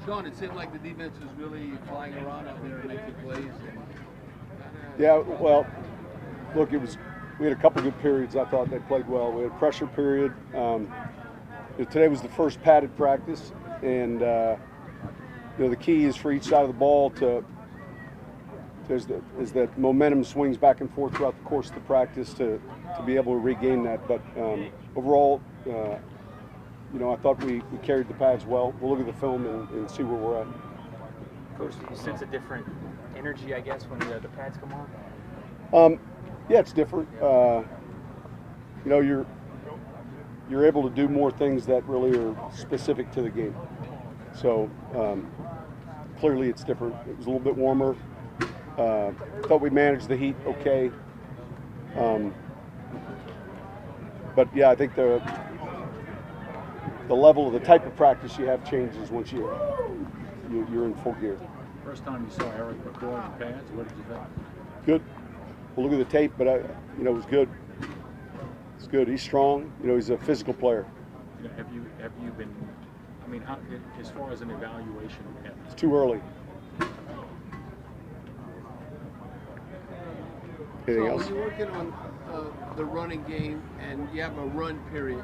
Sean, it seemed like the defense was really flying around out there and making plays. Yeah, well, look, we had a couple good periods. I thought they played well. We had a pressure period. Today was the first padded practice, and the key is for each side of the ball is that momentum swings back and forth throughout the course of the practice to be able to regain that. But overall, I thought we carried the pads well. We'll look at the film and see where we're at. Coach, do you sense a different energy, I guess, when the pads come on? Yeah, it's different. You're able to do more things that really are specific to the game. So clearly it's different. It was a little bit warmer. Thought we managed the heat okay. But yeah, I think the level of the type of practice you have changes once you're in full gear. First time you saw Eric McCoy in pads, what did you think? Good. We'll look at the tape, but it was good. It's good. He's strong. He's a physical player. Have you been? I mean, how, as far as an evaluation of him? It's too early. Anything else? When you're working on the running game and you have a run period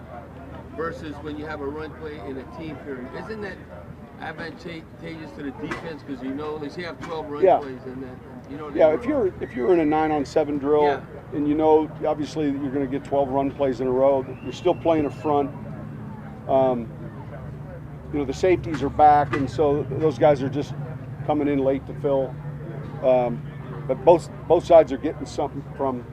versus when you have a run play in a team period, isn't that advantageous to the defense because they say you have 12 run plays and that yeah, if you're in a 9-on-7 drill and obviously you're going to get 12 run plays in a row, you're still playing a front. The safeties are back, and so those guys are just coming in late to fill. But both sides are getting something from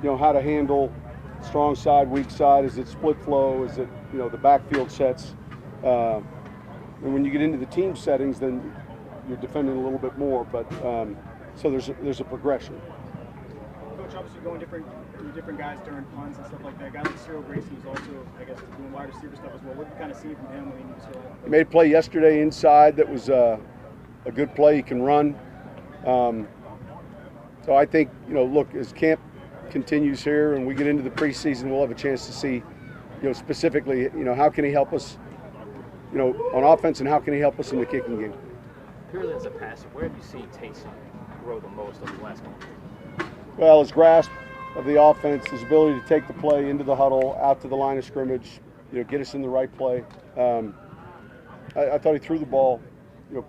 how to handle strong side, weak side. Is it split flow? Is it the backfield sets? And when you get into the team settings, then you're defending a little bit more. But so there's a progression. Coach, obviously going different guys during punts and stuff like that. A guy like Cyril Grayson is also, I guess, doing wide receiver stuff as well. What do you kind of see from him when he needs to? He made a play yesterday inside that was a good play. He can run. So I think look, as camp continues here and we get into the preseason, we'll have a chance to see specifically how can he help us on offense and how can he help us in the kicking game. Purely as a passer, where have you seen Taysom grow the most over the last month? Well, his grasp of the offense, his ability to take the play into the huddle, out to the line of scrimmage, get us in the right play. I thought he threw the ball,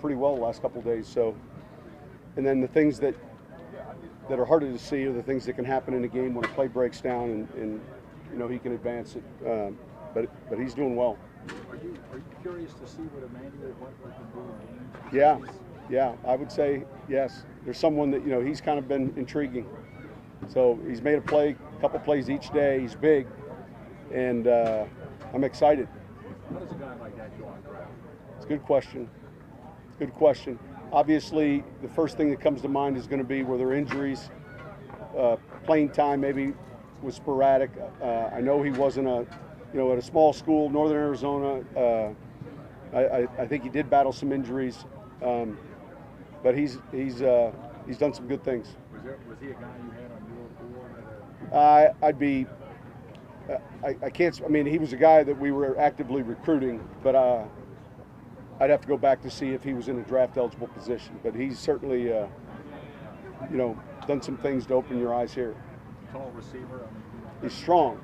pretty well the last couple of days. So, and then the things that are harder to see are the things that can happen in a game when a play breaks down and he can advance it. But he's doing well. Are you curious to see what Emmanuel Butler can do in games? Yeah, I would say yes. There's someone that he's kind of been intriguing. So he's made a couple plays each day. He's big, and I'm excited. How does a guy like that go on draft? It's a good question. Good question. Obviously, the first thing that comes to mind is going to be were there injuries. Playing time maybe was sporadic. I know he wasn't at a small school, Northern Arizona. I think he did battle some injuries, but he's done some good things. Was he a guy you had on your board? I can't. I mean, he was a guy that we were actively recruiting, but I'd have to go back to see if he was in a draft eligible position. But he's certainly, done some things to open your eyes here. Tall receiver. He's strong.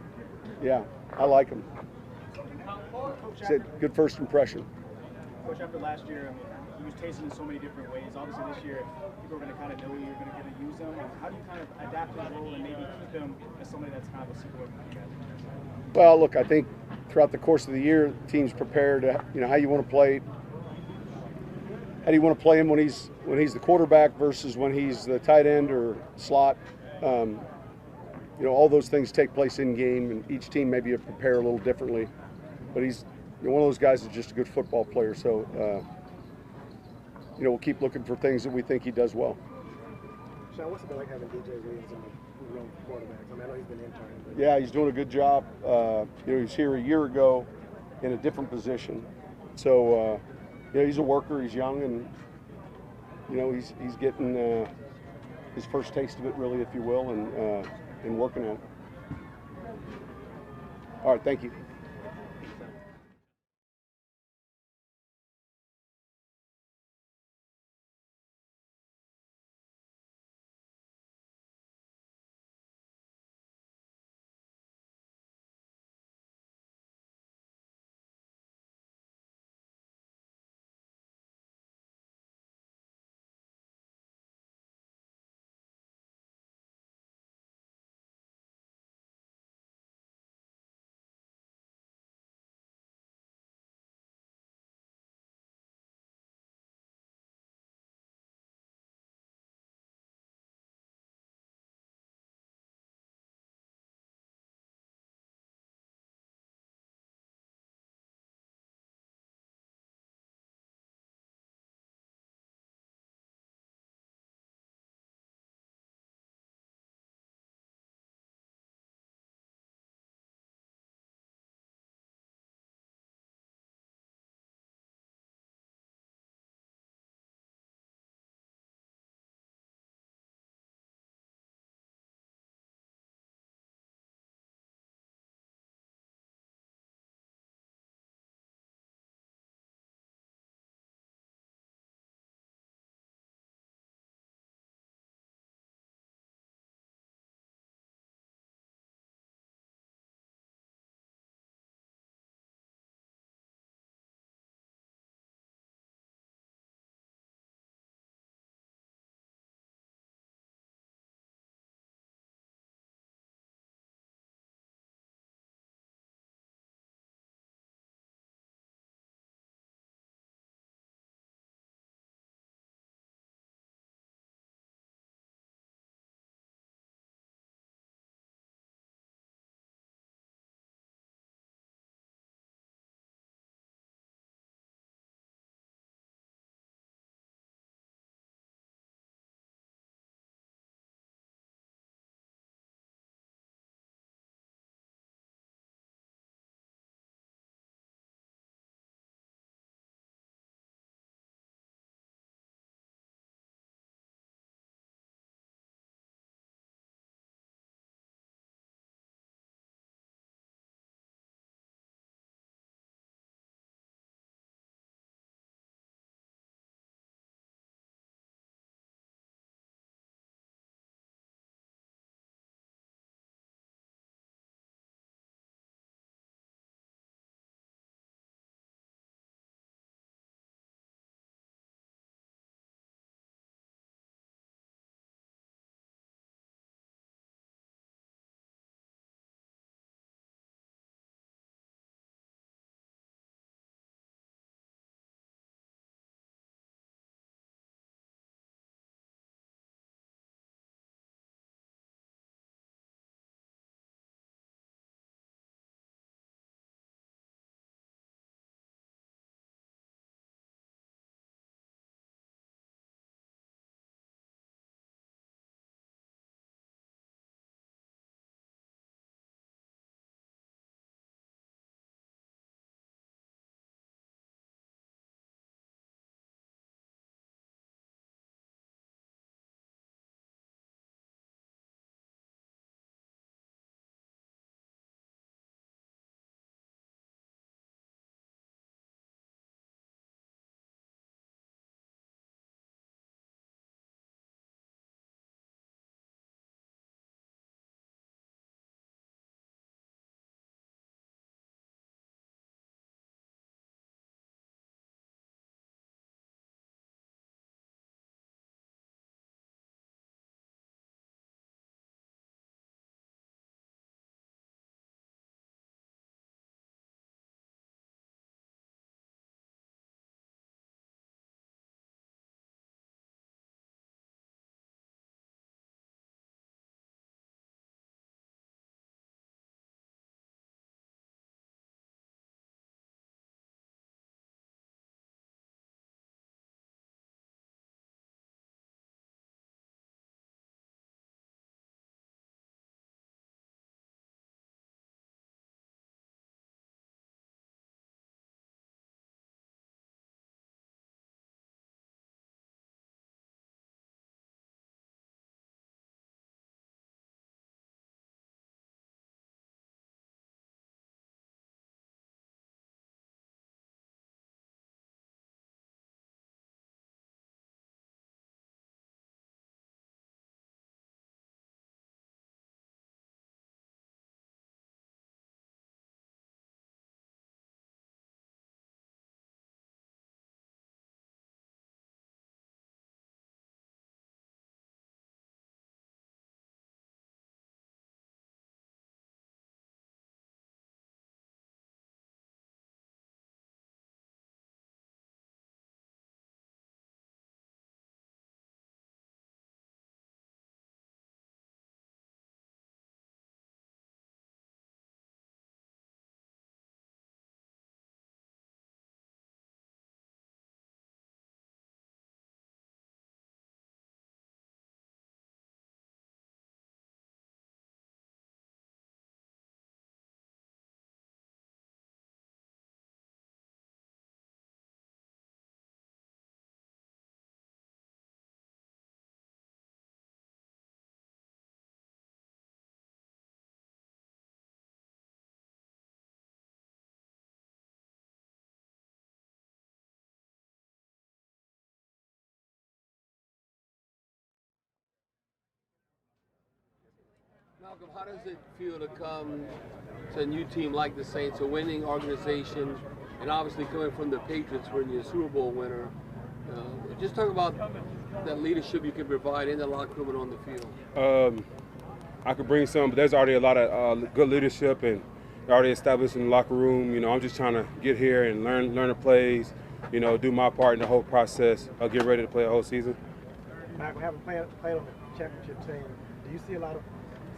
Yeah, I like him. It's a good first impression. Coach, after last year, you used Taysom in so many different ways. Obviously, this year, people are going to kind of know you're going to get to use him. How do you kind of adapt his role and maybe keep him as somebody that's kind of a super guy? Well, look, I think throughout the course of the year, teams prepare to, how you want to play. How do you want to play him when he's the quarterback versus when he's the tight end or slot? All those things take place in game, and each team maybe prepare a little differently. But he's one of those guys that's just a good football player. So, we'll keep looking for things that we think he does well. Sean, what's it like having DJ Williams on the road quarterbacks? I mean, I know he's been interning. But... Yeah, he's doing a good job. He was here a year ago in a different position. So, he's a worker. He's young, and he's getting his first taste of it, really, if you will, and working at it. All right, thank you. Malcom, how does it feel to come to a new team like the Saints, a winning organization, and obviously coming from the Patriots when you're a Super Bowl winner? Just talk about that leadership you can provide in the locker room and on the field. I could bring some, but there's already a lot of good leadership and already established in the locker room. You know, I'm just trying to get here and learn the plays, you know, do my part in the whole process, get ready to play a whole season. Michael, having played on the championship team, do you see a lot of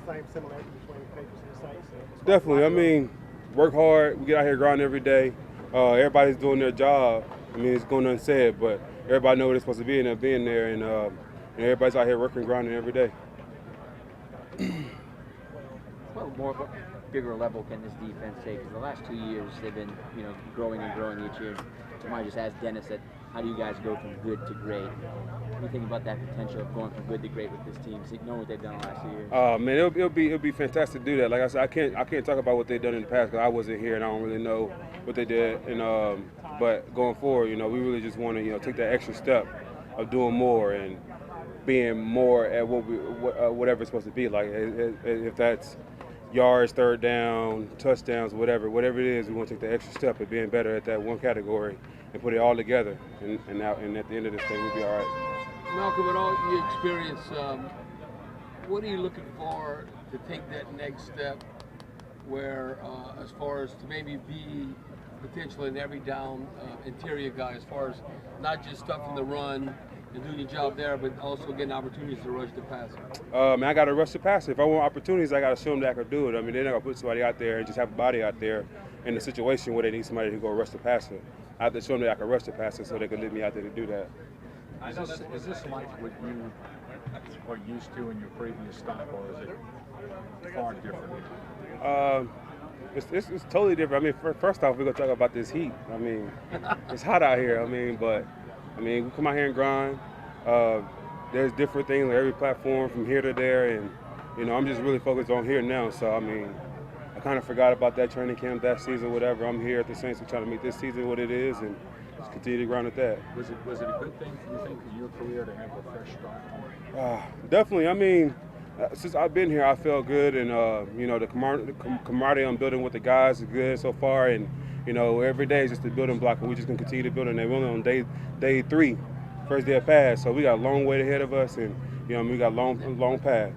same similarity between the Patriots and the Saints? Definitely. I mean, work hard. We get out here grinding every day. Everybody's doing their job. I mean, it's going unsaid, but everybody knows what they're supposed to be and they're being there. And everybody's out here working, grinding every day. What more of a bigger level can this defense take? Because the last 2 years they've been, growing and growing each year. Somebody just asked Dennis that, how do you guys go from good to great? What do you think about that potential of going from good to great with this team, knowing what they've done the last 2 years? Man, it'll be fantastic to do that. Like I said, I can't talk about what they've done in the past because I wasn't here and I don't really know what they did. And but going forward, we really just want to take that extra step of doing more and being more at whatever it's supposed to be. Like if that's yards, third down, touchdowns, whatever it is, we want to take the extra step of being better at that one category and put it all together. And at the end of this thing, we'll be all right. Malcom, with all your experience, what are you looking for to take that next step where, as far as to maybe be potentially an every down interior guy, as far as not just stuffing the run and doing your job there, but also getting opportunities to rush the passer? Man, I got to rush the passer. If I want opportunities, I got to show them that I can do it. I mean, they're not going to put somebody out there and just have a body out there in a situation where they need somebody to go rush the passer. I have to show them that I can rush the passer so they can leave me out there to do that. Is this like what you are used to in your previous stop, or is it far different? It's totally different. I mean, first off, we're going to talk about this heat. I mean, it's hot out here. I mean, we come out here and grind. There's different things on every platform from here to there, and I'm just really focused on here now. So I mean, I kind of forgot about that training camp, that season, whatever. I'm here at the Saints. We're trying to make this season what it is, and just continue to grind at that. Was it a good thing, you think, in your career to have a fresh start? Definitely. I mean, since I've been here, I felt good, and the camaraderie I'm building with the guys is good so far, and every day is just a building block, and we're just gonna continue to build on that. We're only on day 3, first day of pass, so we got a long way ahead of us, and we got a long path.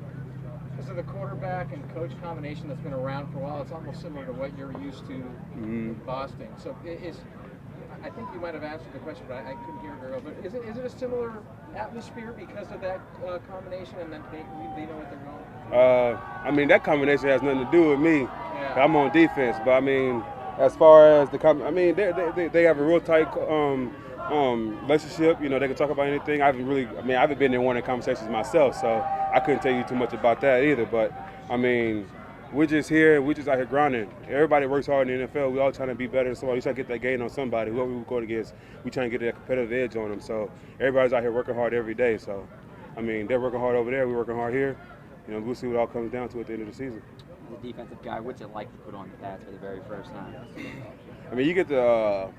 So the quarterback and coach combination that's been around for a while, it's almost similar to what you're used to in Boston. So I think you might have answered the question, but I couldn't hear it very well. But is it a similar atmosphere because of that combination, and then they know what they're going? I mean, that combination has nothing to do with me. Yeah. I'm on defense, but I mean, as far as they have a real tight relationship. They can talk about anything. I haven't been in one of the conversations myself, so I couldn't tell you too much about that either. But I mean, we're just out here grinding. Everybody works hard in the NFL. We all trying to be better than somebody. We trying to get that gain on somebody. Whoever we're going against, we trying to get that competitive edge on them. So everybody's out here working hard every day. So, I mean, they're working hard over there. We're working hard here. We'll see what it all comes down to at the end of the season. As a defensive guy, what's it like to put on the pads for the very first time? I mean, you get to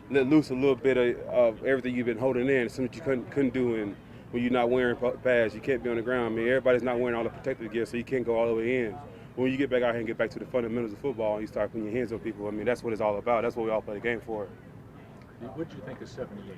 let loose a little bit of everything you've been holding in, something you couldn't do when you're not wearing pads. You can't be on the ground. I mean, everybody's not wearing all the protective gear, so you can't go all the way in. When you get back out here and get back to the fundamentals of football and you start putting your hands on people, I mean, that's what it's all about. That's what we all play the game for. What did you think of 78?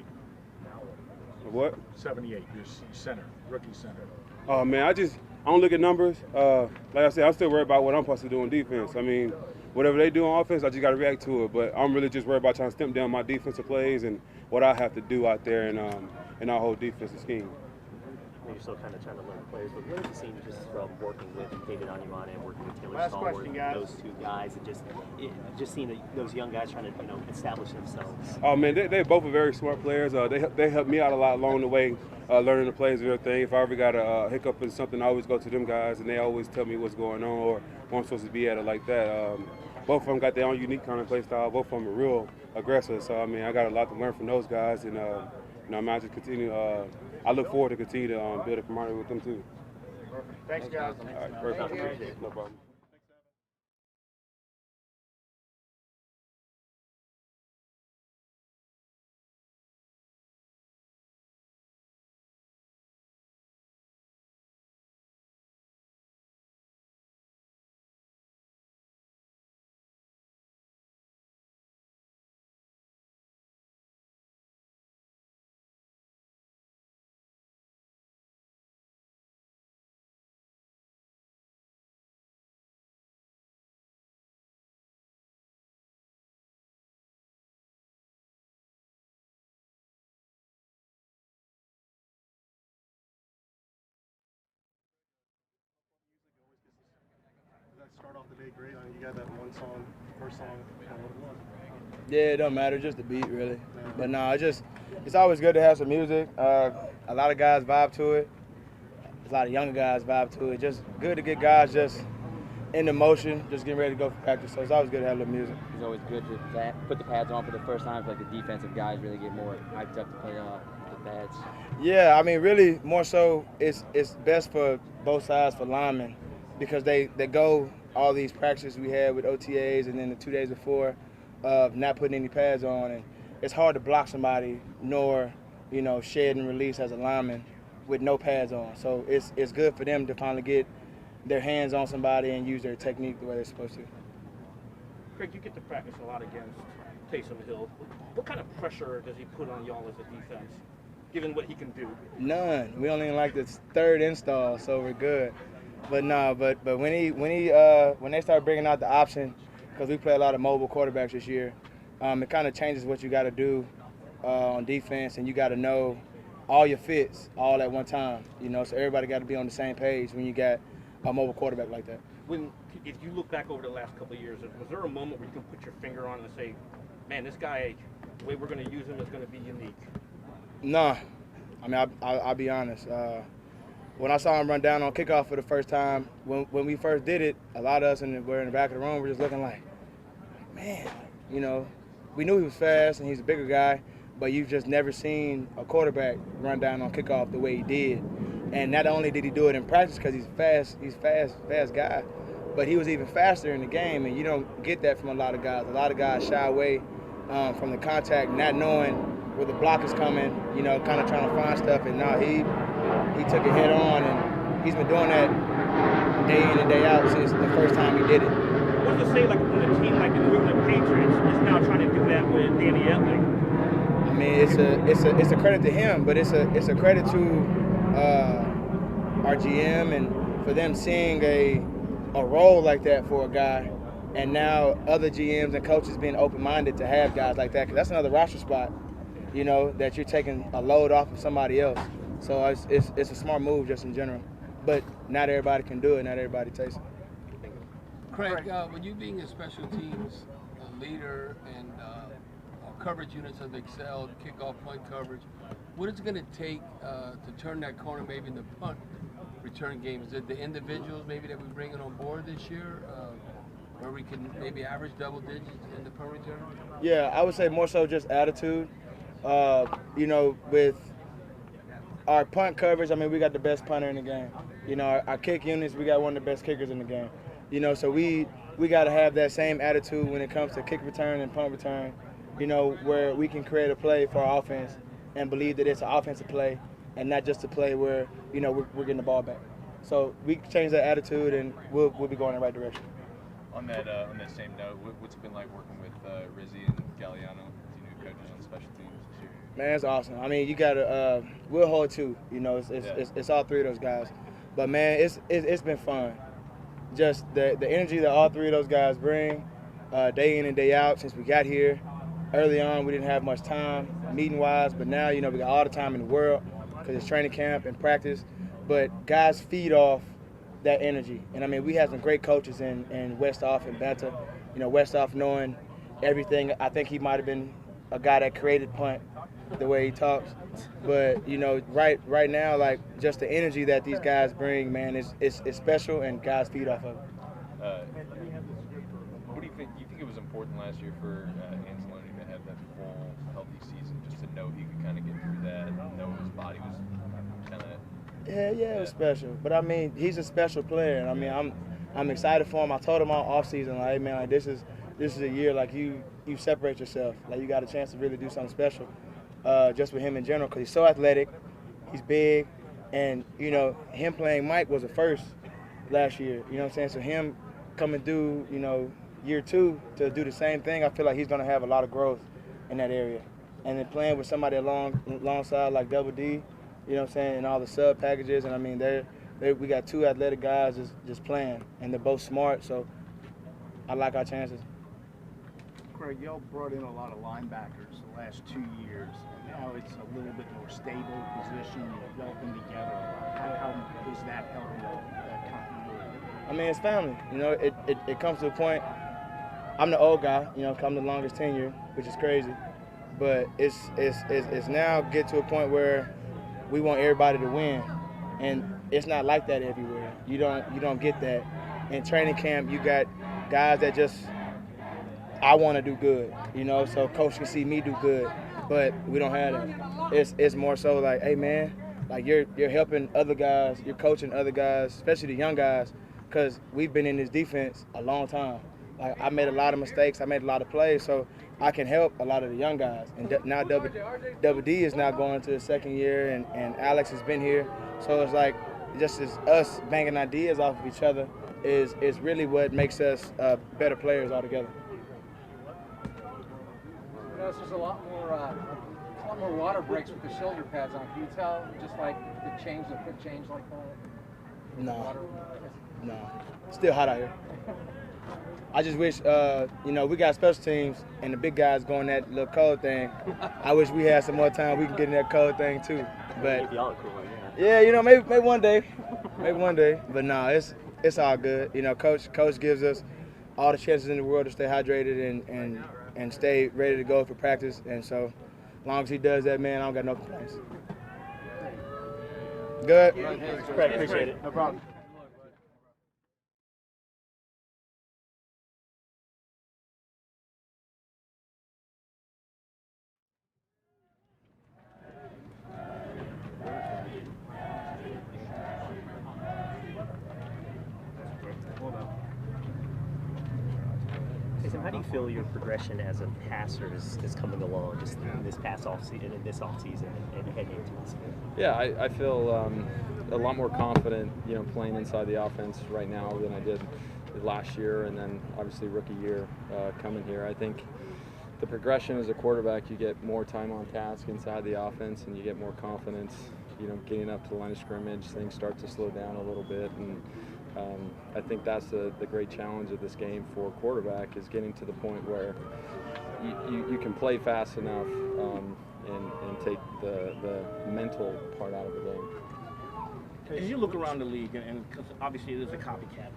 What? 78, your center, rookie center. Oh, man, I don't look at numbers. Like I said, I'm still worried about what I'm supposed to do on defense. I mean, whatever they do on offense, I just got to react to it. But I'm really just worried about trying to stamp down my defensive plays and what I have to do out there in our whole defensive scheme. You're still kind of trying to learn plays, but what have you seen just from working with David Onyemata and working with Taylor Stallworth, those two guys, and just seeing those young guys trying to establish themselves? Oh man, they both are very smart players. They helped me out a lot along the way, learning the plays and everything. If I ever got a hiccup in something, I always go to them guys, and they always tell me what's going on or where I'm supposed to be at it like that. Both of them got their own unique kind of play style. Both of them are real aggressive. So I mean, I got a lot to learn from those guys, and I just continue. I look forward to continue to build a camaraderie with them too. Perfect. Thanks, guys. All right, perfect. No problem. okay, great. I mean, you got that one song, first song, kind of what it was. Yeah, it don't matter, just the beat really. But no, it's always good to have some music. A lot of guys vibe to it. A lot of younger guys vibe to it. Just good to get guys just in the motion, just getting ready to go for practice. So it's always good to have a little music. It's always good to put the pads on for the first time. Like the defensive guys really get more hyped up to play the pads. Yeah, I mean, really, more so, it's best for both sides for linemen because they go all these practices we had with OTAs and then the 2 days before of not putting any pads on, and it's hard to block somebody nor shed and release as a lineman with no pads on. So it's good for them to finally get their hands on somebody and use their technique the way they're supposed to. Craig, you get to practice a lot against Taysom Hill. What kind of pressure does he put on y'all as a defense, given what he can do? None. We only in like the third install, so we're good. But no, but when they start bringing out the option, because we play a lot of mobile quarterbacks this year, it kind of changes what you got to do on defense, and you got to know all your fits all at one time. So everybody got to be on the same page when you got a mobile quarterback like that. If you look back over the last couple of years, was there a moment where you can put your finger on and say, man, this guy, the way we're going to use him is going to be unique? No. I mean, I'll be honest. When I saw him run down on kickoff for the first time, when we first did it, a lot of us were in the back of the room, we're just looking like, man, we knew he was fast and he's a bigger guy, but you've just never seen a quarterback run down on kickoff the way he did. And not only did he do it in practice because he's fast guy, but he was even faster in the game, and you don't get that from a lot of guys. A lot of guys shy away from the contact, not knowing where the block is coming, kind of trying to find stuff. And now he took it head on, and he's been doing that day in and day out since the first time he did it. What does it say, like, when a team like the New England Patriots is now trying to do that with Danny Etling? I mean, it's a credit to him, but it's a credit to our GM and for them seeing a role like that for a guy, and now other GMs and coaches being open-minded to have guys like that, because that's another roster spot, that you're taking a load off of somebody else. So it's a smart move just in general, but not everybody can do it. Not everybody takes it. Craig, when you being a special teams leader and coverage units have excelled, kickoff, punt coverage, what is it going to take to turn that corner maybe in the punt return game? Is it the individuals maybe that we're bringing on board this year where we can maybe average double digits in the punt return? Yeah, I would say more so just attitude. With our punt coverage, I mean, we got the best punter in the game. Our kick units, we got one of the best kickers in the game. So we got to have that same attitude when it comes to kick return and punt return, where we can create a play for our offense and believe that it's an offensive play and not just a play where, we're getting the ball back. So we can change that attitude and we'll be going in the right direction. On that same note, what's it been like working with Rizzi and Galliano, two new coaches on special teams this year? Man, it's awesome. I mean, you got to we'll hold two. It's all three of those guys. But, man, it's been fun. Just the energy that all three of those guys bring day in and day out since we got here. Early on, we didn't have much time meeting-wise, but now, we got all the time in the world because it's training camp and practice. But guys feed off that energy. And, I mean, we have some great coaches in Westhoff and Banta. Westhoff knowing everything. I think he might have been a guy that created punt the way he talks. But, right now, like, just the energy that these guys bring, man, it's special, and guys feed off of it. What do you think? Do you think it was important last year for Anzalone to have that full, healthy season, just to know he could kind of get through that, and know his body was kind of... Yeah, it was special. But, I mean, he's a special player. And, I mean, I'm excited for him. I told him all offseason, like, hey, man, like, this is a year, like, you separate yourself. Like, you got a chance to really do something special. Just with him in general, because he's so athletic, he's big, and, him playing Mike was a first last year, you know what I'm saying? So him coming through, year two to do the same thing, I feel like he's going to have a lot of growth in that area. And then playing with somebody alongside like Double D, you know what I'm saying, and all the sub packages, and I mean, we got two athletic guys just playing, and they're both smart, so I like our chances. Craig, y'all brought in a lot of linebackers the last 2 years, and now it's a little bit more stable position. Y'all been together a lot. How is that helping that continuity? I mean, it's family. You know, it comes to a point. I'm the old guy. You know, I'm the longest tenure, which is crazy. But it's now get to a point where we want everybody to win, and it's not like that everywhere. You don't get that. In training camp, you got guys that just, I want to do good, you know, so coach can see me do good, but we don't have that. It's more so like, hey man, like you're helping other guys, you're coaching other guys, especially the young guys, because we've been in this defense a long time. Like I made a lot of mistakes, I made a lot of plays, so I can help a lot of the young guys. And now Double D is now going to his second year, and Alex has been here, so it's like just as us banging ideas off of each other is really what makes us better players altogether. You know, there's a lot more water breaks with the shoulder pads on. Can you tell just like the fit change like that? No. Still hot out here. I just wish, you know, we got special teams and the big guys going that little cold thing. I wish we had some more time. We can get in that cold thing too. But y'all are cool, yeah, you know, maybe one day, But no, it's all good. You know, coach gives us all the chances in the world to stay hydrated and stay ready to go for practice. And so, as long as he does that, man, I don't got no complaints. Good. Craig, appreciate it. No problem. Taysom, how do you feel your progression as a passer is coming along just in this past offseason and this offseason and heading into this? Yeah, I feel a lot more confident, you know, playing inside the offense right now than I did last year, and then obviously rookie year coming here. I think the progression as a quarterback, you get more time on task inside the offense, and you get more confidence, you know, getting up to the line of scrimmage. Things start to slow down a little bit, and I think that's the great challenge of this game for a quarterback, is getting to the point where you can play fast enough and take the mental part out of the game. As you look around the league, and because obviously it is a copycat,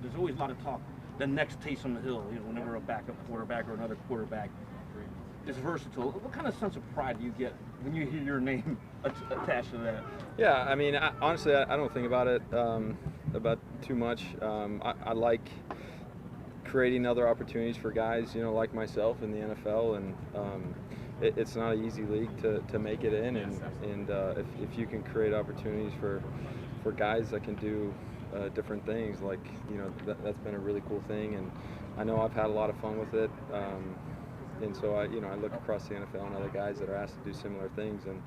there's always a lot of talk, the next Taysom Hill, you know, whenever a backup quarterback or another quarterback is versatile. What kind of sense of pride do you get when you hear your name attached to that? Yeah, I mean, honestly, I don't think about it about too much. I like creating other opportunities for guys, you know, like myself in the NFL, and it's not an easy league to make it in, and if you can create opportunities for guys that can do different things, like, you know, that's been a really cool thing, and I know I've had a lot of fun with it. And so I look across the NFL and other guys that are asked to do similar things, and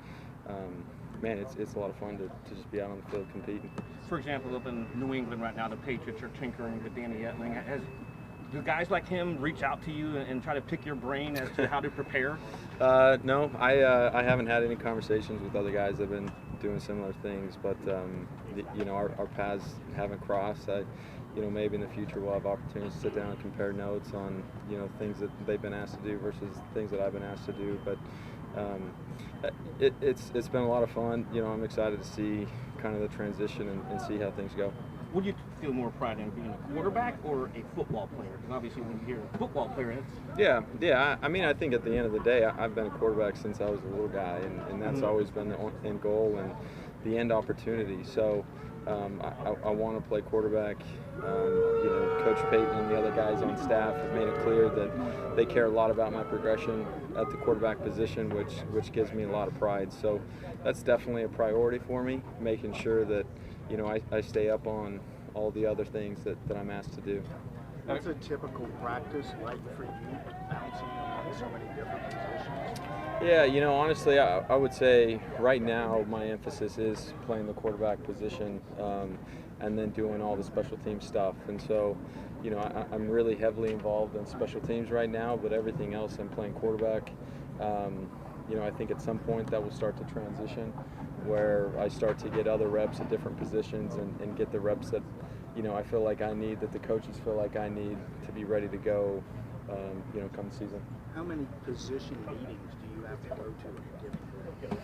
man, it's a lot of fun to just be out on the field competing. For example, up in New England right now, the Patriots are tinkering with Danny Etling. Do guys like him reach out to you and try to pick your brain as to how to prepare? No, I haven't had any conversations with other guys that have been doing similar things, but you know, our paths haven't crossed. You know, maybe in the future we'll have opportunities to sit down and compare notes on, you know, things that they've been asked to do versus things that I've been asked to do. But it's been a lot of fun. You know, I'm excited to see kind of the transition and see how things go. Would you feel more pride in being a quarterback or a football player? Because obviously when you hear a football player, it's... Yeah. I mean, I think at the end of the day, I've been a quarterback since I was a little guy, and that's always been the end goal and the end opportunity. So I want to play quarterback. You know, Coach Payton and the other guys on staff have made it clear that they care a lot about my progression at the quarterback position, which gives me a lot of pride. So that's definitely a priority for me, making sure that, you know, I stay up on all the other things that I'm asked to do. What's a typical practice like for you, bouncing among so many different positions? Yeah, you know, honestly, I would say right now my emphasis is playing the quarterback position, and then doing all the special team stuff. And so, you know, I'm really heavily involved in special teams right now, but everything else I'm playing quarterback. You know, I think at some point that will start to transition, where I start to get other reps at different positions and get the reps that, you know, I feel like I need, that the coaches feel like I need to be ready to go, you know, come the season. How many position meetings do you have to go to at a given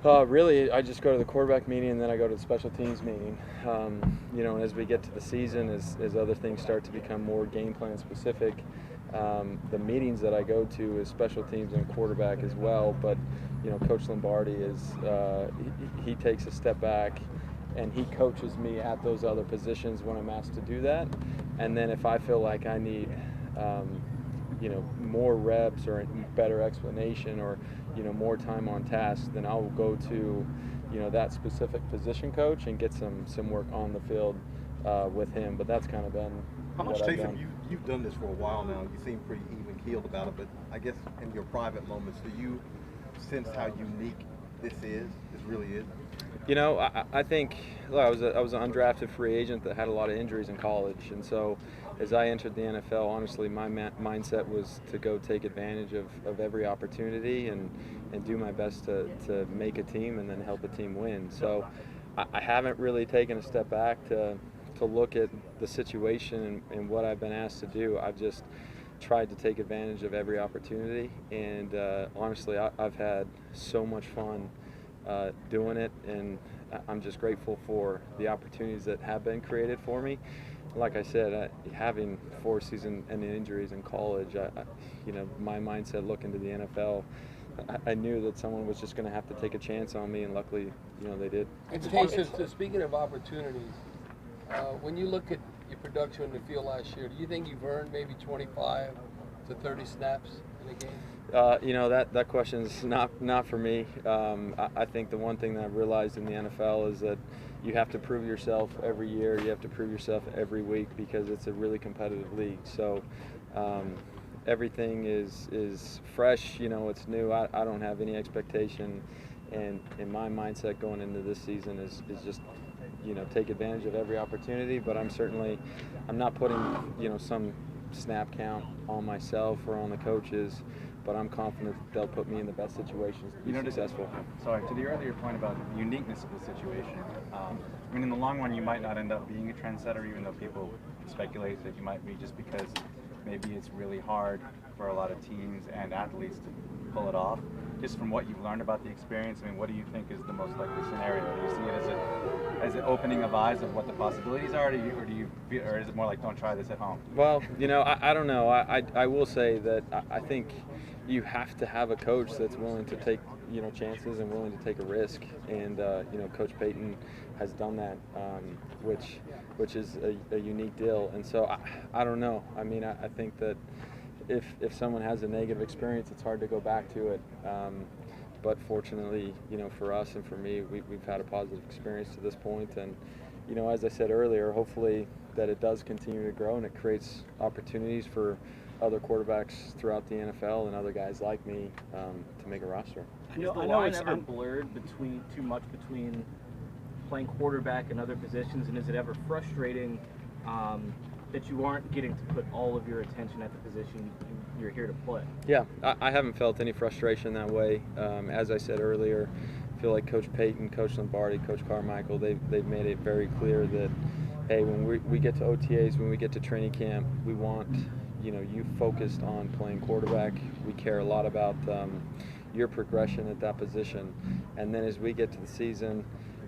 Really, I just go to the quarterback meeting and then I go to the special teams meeting. You know, as we get to the season, as other things start to become more game plan specific, the meetings that I go to is special teams and quarterback as well. But you know, Coach Lombardi is he takes a step back and he coaches me at those other positions when I'm asked to do that. And then if I feel like I need you know, more reps or a better explanation or, you know, more time on task, then I'll go to, you know, that specific position coach and get some work on the field with him. But that's kind of been how much, what I've Taysom, done. you've done this for a while now. You seem pretty even-keeled about it, but I guess in your private moments, do you sense how unique this really is? You know, I think, look, I was an undrafted free agent that had a lot of injuries in college, and so as I entered the NFL, honestly, my mindset was to go take advantage of every opportunity and do my best to make a team and then help a team win. So I haven't really taken a step back to look at the situation and what I've been asked to do. I've just tried to take advantage of every opportunity, and honestly, I've had so much fun doing it, and I'm just grateful for the opportunities that have been created for me. Like I said, having 4 season-ending injuries in college, you know, my mindset looking to the NFL, I knew that someone was just going to have to take a chance on me, and luckily, you know, they did. And Taysom, speaking of opportunities, when you look at your production in the field last year, do you think you've earned maybe 25 to 30 snaps in a game? You know, that question's not for me. I think the one thing that I've realized in the NFL is that you have to prove yourself every year. You have to prove yourself every week because it's a really competitive league. So everything is fresh. You know, it's new. I don't have any expectation, and my mindset going into this season is just, you know, take advantage of every opportunity. But I'm not putting, you know, some snap count on myself or on the coaches, but I'm confident that they'll put me in the best situations to be successful. To the earlier point about the uniqueness of the situation, I mean, in the long run, you might not end up being a trendsetter, even though people speculate that you might be, just because maybe it's really hard for a lot of teams and athletes to pull it off. Just from what you've learned about the experience, I mean, what do you think is the most likely scenario? Do you see it as an opening of eyes of what the possibilities are, or is it more like, don't try this at home? Well, you know, I don't know. I will say that I think you have to have a coach that's willing to take, you know, chances and willing to take a risk, and you know, Coach Payton has done that, which is a unique deal. And so I don't know. I mean, I think that if someone has a negative experience, it's hard to go back to it. But fortunately, you know, for us and for me, we've had a positive experience to this point. And, you know, as I said earlier, hopefully that it does continue to grow and it creates opportunities for other quarterbacks throughout the NFL and other guys like me to make a roster. I know it's ever blurred too much between playing quarterback and other positions, and is it ever frustrating that you aren't getting to put all of your attention at the position you're here to play? Yeah, I haven't felt any frustration that way. As I said earlier, I feel like Coach Payton, Coach Lombardi, Coach Carmichael, they've made it very clear that, hey, when we get to OTAs, when we get to training camp, we want, you know, you focused on playing quarterback. We care a lot about your progression at that position. And then as we get to the season,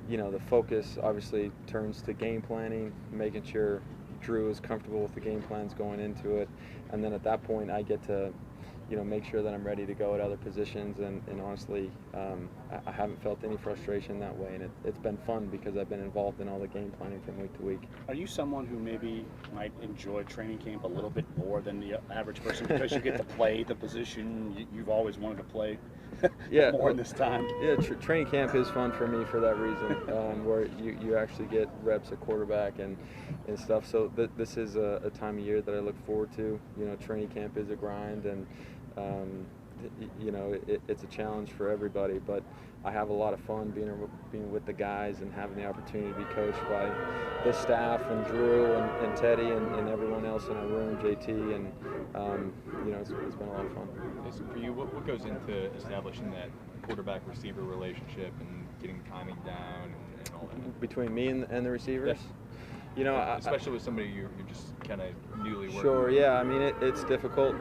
you know, the focus obviously turns to game planning, making sure Drew is comfortable with the game plans going into it. And then at that point, I get to, you know, make sure that I'm ready to go at other positions. And honestly, I haven't felt any frustration that way. And it's been fun because I've been involved in all the game planning from week to week. Are you someone who maybe might enjoy training camp a little bit more than the average person because you get to play the position you've always wanted to play? Yeah, more this time. Yeah, training camp is fun for me for that reason, where you actually get reps at quarterback and stuff. So this is a time of year that I look forward to. You know, training camp is a grind, and you know, it's a challenge for everybody. But I have a lot of fun being with the guys and having the opportunity to be coached by the staff and Drew and Teddy and everyone else in our room, JT, and you know, it's been a lot of fun. So for you, what goes into establishing that quarterback-receiver relationship and getting timing down and all that? Between me and the receivers? Yes. You know, especially with somebody you're just kind of newly working Sure, with. yeah. I mean, it's difficult,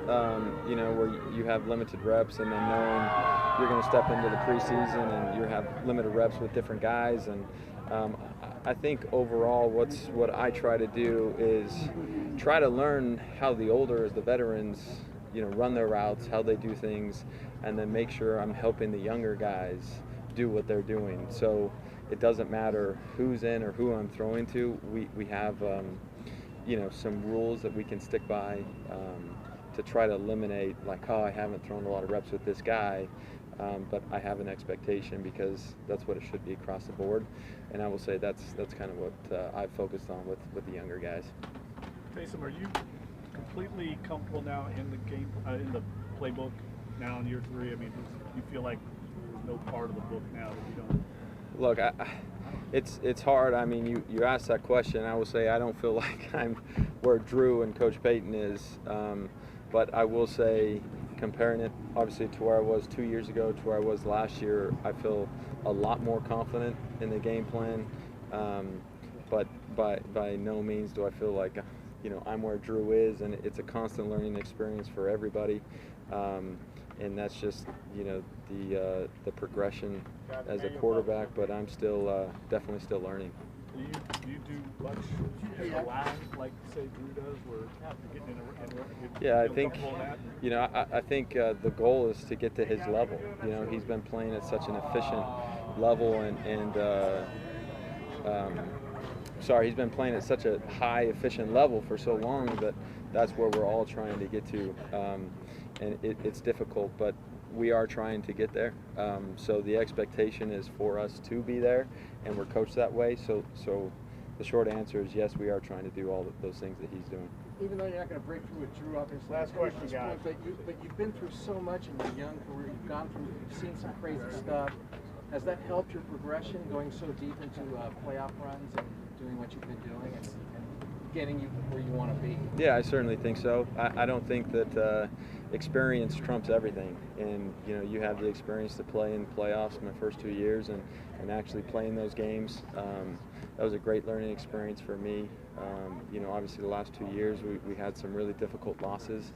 you know, where you have limited reps, and then knowing you're going to step into the preseason and you have limited reps with different guys. And I think overall, what I try to do is try to learn how the veterans, you know, run their routes, how they do things, and then make sure I'm helping the younger guys do what they're doing. So it doesn't matter who's in or who I'm throwing to. We have, you know, some rules that we can stick by to try to eliminate, like, oh, I haven't thrown a lot of reps with this guy, but I have an expectation, because that's what it should be across the board. And I will say that's kind of what I've focused on with the younger guys. Taysom, are you completely comfortable now in the game, in the playbook now in year 3? I mean, do you feel like there's no part of the book now that you don't? Look, it's hard. I mean, you asked that question. I will say I don't feel like I'm where Drew and Coach Payton is, but I will say, comparing it obviously to where I was 2 years ago to where I was last year, I feel a lot more confident in the game plan. But by no means do I feel like, you know, I'm where Drew is, and it's a constant learning experience for everybody. And that's just, you know, the progression as a quarterback, but I'm still definitely still learning. Do you do much in the line like, say, Drew does, where you're getting in Yeah, I think, you know, I think the goal is to get to his level. You know, he's been playing at such an efficient level, he's been playing at such a high efficient level for so long that that's where we're all trying to get to. And it's difficult, but we are trying to get there. So the expectation is for us to be there, and we're coached that way. So the short answer is yes, we are trying to do all those things that he's doing. Even though you're not going to break through with Drew, obviously. Last question, guys. But you've been through so much in your young career. You've seen some crazy stuff. Has that helped your progression, going so deep into playoff runs and doing what you've been doing and getting you where you want to be? Yeah, I certainly think so. I don't think that experience trumps everything. And, you know, you have the experience to play in playoffs my first 2 years and actually playing those games. That was a great learning experience for me. You know, obviously the last 2 years we had some really difficult losses,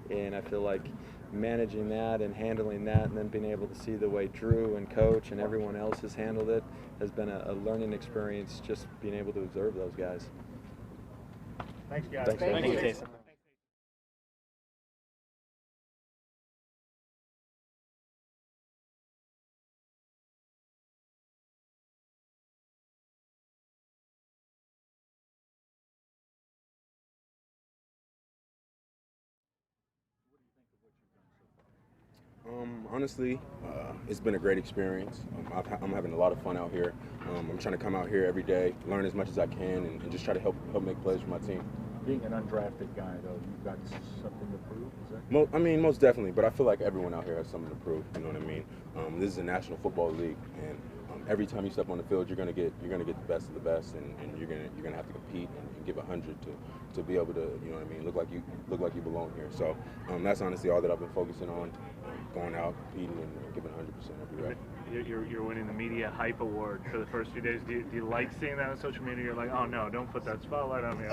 and I feel like managing that and handling that, and then being able to see the way Drew and Coach and everyone else has handled it has been a learning experience, just being able to observe those guys. Thanks, guys. Thank you, Taysom. Honestly, it's been a great experience. I'm having a lot of fun out here. I'm trying to come out here every day, learn as much as I can, and just try to help make plays for my team. Being an undrafted guy, though, you've got something to prove, is that? I mean, most definitely, but I feel like everyone out here has something to prove. You know what I mean? This is a National Football League, and every time you step on the field, you're gonna get the best of the best, and you're gonna have to compete and give 100 to be able to, you know what I mean, look like you belong here. So that's honestly all that I've been focusing on, going out, competing, and giving 100% every rep. You're winning the Media Hype Award for the first few days. Do you like seeing that on social media? You're like, oh no, don't put that spotlight on me.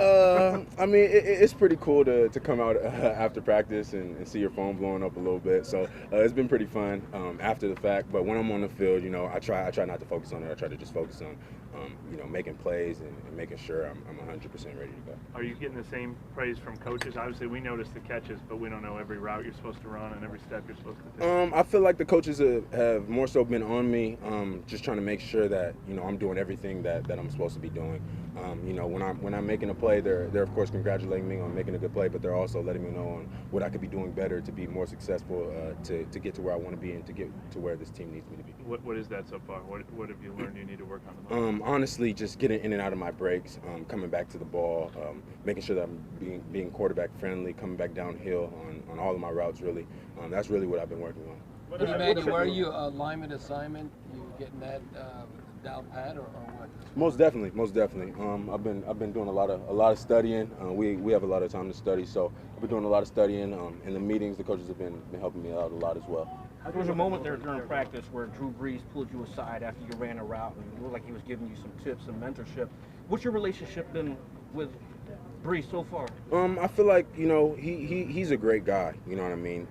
I mean, it's pretty cool to come out after practice and see your phone blowing up a little bit. So it's been pretty fun after the fact. But when I'm on the field, you know, I try not to focus on it. I try to just focus on, you know, making plays and making sure I'm 100% ready to go. Are you getting the same praise from coaches? Obviously, we notice the catches, but we don't know every route you're supposed to run and every step you're supposed to take. I feel like the coaches have more so been on me, just trying to make sure that, you know, I'm doing everything that I'm supposed to be doing. You know, when I'm making a play, they're of course congratulating me on making a good play, but they're also letting me know on what I could be doing better to be more successful, to get to where I want to be and to get to where this team needs me to be. What is that so far? What have you learned you need to work on the most? Honestly, just getting in and out of my breaks, coming back to the ball, making sure that I'm being quarterback friendly, coming back downhill on all of my routes. Really, that's really what I've been working on. Emmanuel, were you alignment assignment? You getting that down pat or what? Most definitely. I've been doing a lot of studying. We have a lot of time to study, so I've been doing a lot of studying. In the meetings, the coaches have been helping me out a lot as well. There was a moment there during practice where Drew Brees pulled you aside after you ran a route, and it looked like he was giving you some tips and mentorship. What's your relationship been with Bree so far? I feel like, you know, he's a great guy, you know what I mean?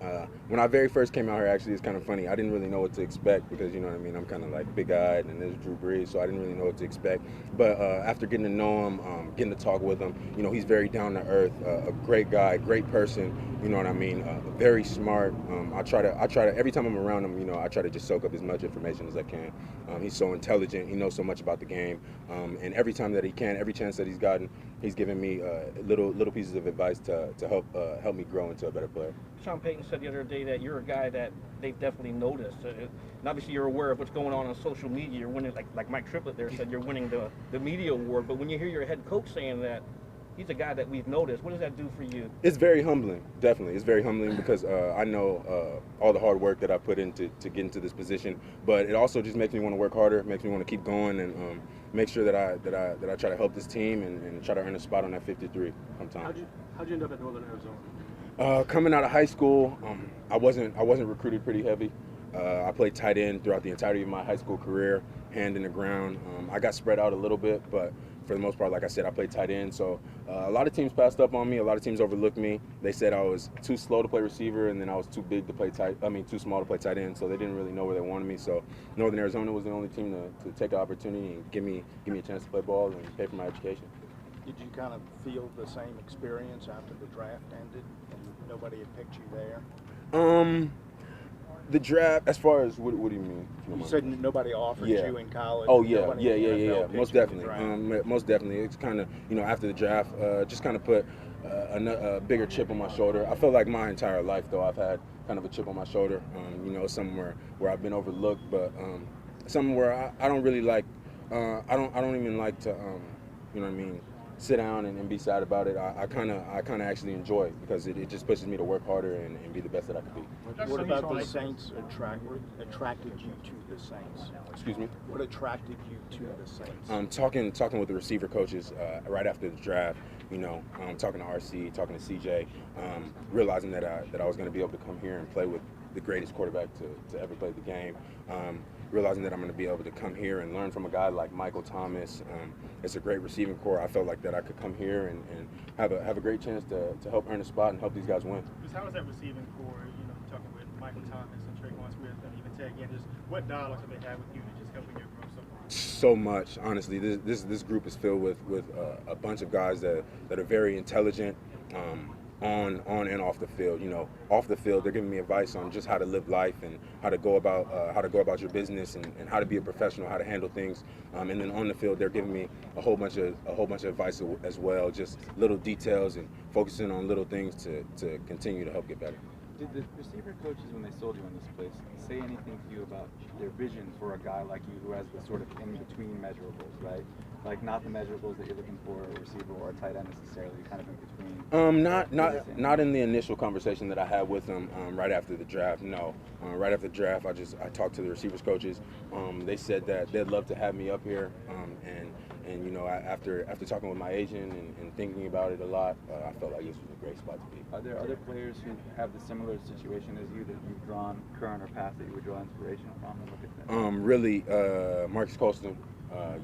When I very first came out here, actually, it's kind of funny. I didn't really know what to expect because, you know what I mean, I'm kind of like big-eyed and there's Drew Brees, so I didn't really know what to expect. But after getting to know him, getting to talk with him, you know, he's very down to earth, a great guy, great person, you know what I mean? Very smart. I try to, every time I'm around him, you know, I try to just soak up as much information as I can. He's so intelligent, he knows so much about the game, and every time that he can, every chance that he's gotten, he's given me little pieces of advice to help me grow into a better player. Sean Payton said the other day that you're a guy that they've definitely noticed. And obviously you're aware of what's going on social media. You're winning, like Mike Triplett there said, you're winning the media award. But when you hear your head coach saying that, he's a guy that we've noticed, what does that do for you? It's very humbling, definitely. It's very humbling because I know all the hard work that I put into to get into this position, but it also just makes me want to work harder, makes me want to keep going, and make sure that I try to help this team and try to earn a spot on that 53 sometime. How'd you end up at Northern Arizona? Coming out of high school, I wasn't recruited pretty heavy. I played tight end throughout the entirety of my high school career, hand in the ground. I got spread out a little bit, but for the most part, like I said, I played tight end. So a lot of teams passed up on me. A lot of teams overlooked me. They said I was too slow to play receiver, and then I was too big to play too small to play tight end. So they didn't really know where they wanted me. So Northern Arizona was the only team to take the opportunity and give me a chance to play ball and pay for my education. Did you kind of feel the same experience after the draft ended and nobody had picked you there? The draft, as far as what do you mean? You said nobody offered you in college. Oh yeah, yeah. Most definitely. Most definitely. It's kind of, you know, after the draft, just kind of put a bigger chip on my shoulder. I feel like my entire life, though, I've had kind of a chip on my shoulder. You know, somewhere where I've been overlooked, but somewhere I don't really like. I don't even like to, you know what I mean, sit down and be sad about it. I kind of actually enjoy it because it just pushes me to work harder and be the best that I can be. What about the Saints attracted you to the Saints? Excuse me? What attracted you to the Saints? Talking with the receiver coaches right after the draft, you know, talking to RC, talking to CJ, realizing that I was going to be able to come here and play with the greatest quarterback to ever play the game. Realizing that I'm going to be able to come here and learn from a guy like Michael Thomas. It's a great receiving core. I felt like that I could come here and have a great chance to help earn a spot and help these guys win. Just how was that receiving core, you know, talking with Michael Thomas and Traquan Smith and even Ted again, just what dialogue have they had with you to just helping you grow so far? So much, honestly. This group is filled with a bunch of guys that are very intelligent, on and off the field. You know, off the field, they're giving me advice on just how to live life and how to go about your business and how to be a professional, how to handle things. And then on the field, they're giving me a whole bunch of advice as well, just little details and focusing on little things to continue to help get better. Did the receiver coaches, when they sold you in this place, say anything to you about their vision for a guy like you who has the sort of in-between measurables, right? Like not the measurables that you're looking for a receiver or a tight end necessarily, kind of in between? Not in the initial conversation that I had with them right after the draft. No, right after the draft, I talked to the receivers coaches. They said that they'd love to have me up here, and you know, after talking with my agent and thinking about it a lot, I felt like this was a great spot to be. Are there other players who have the similar situation as you that you've drawn current or past that you would draw inspiration from? And look at that? Really, Marcus Colston.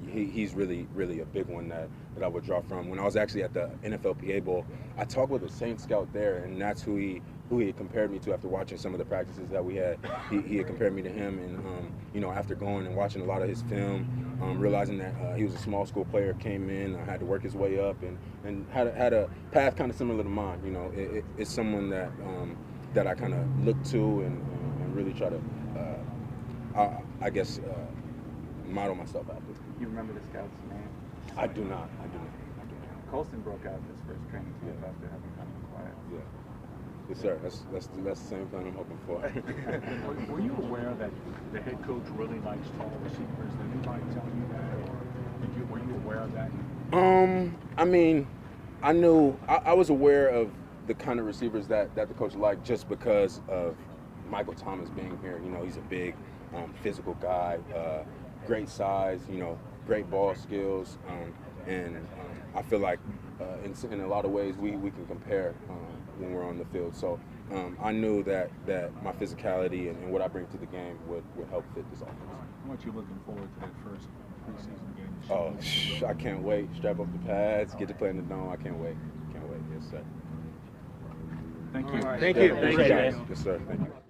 He's really a big one that I would draw from. When I was actually at the NFLPA Bowl, I talked with a Saints scout there, and that's who he had compared me to after watching some of the practices that we had. He had compared me to him, and you know, after going and watching a lot of his film, realizing that he was a small school player, came in, had to work his way up, and had a path kind of similar to mine. You know, it's someone that I kind of look to and really try to, I guess, model myself after. You remember the scout's name? I do not. Colston broke out his first training camp after having kind of quiet. Yeah. Yes, sir. That's the same thing I'm hoping for. Were you aware that the head coach really likes tall receivers? Did anybody tell you that, or were you aware of that? I mean, I knew I was aware of the kind of receivers that the coach liked just because of Michael Thomas being here. You know, he's a big, physical guy, great size. You know, great ball skills, and I feel like in a lot of ways we can compare when we're on the field. So I knew that my physicality and what I bring to the game would help fit this offense. How much you looking forward to that first preseason game? Oh, I can't wait. Strap up the pads, get to play in the dome. I can't wait. Can't wait. Yes, sir. Thank you. Thank you. Thank you, guys. Yes, sir. Thank you.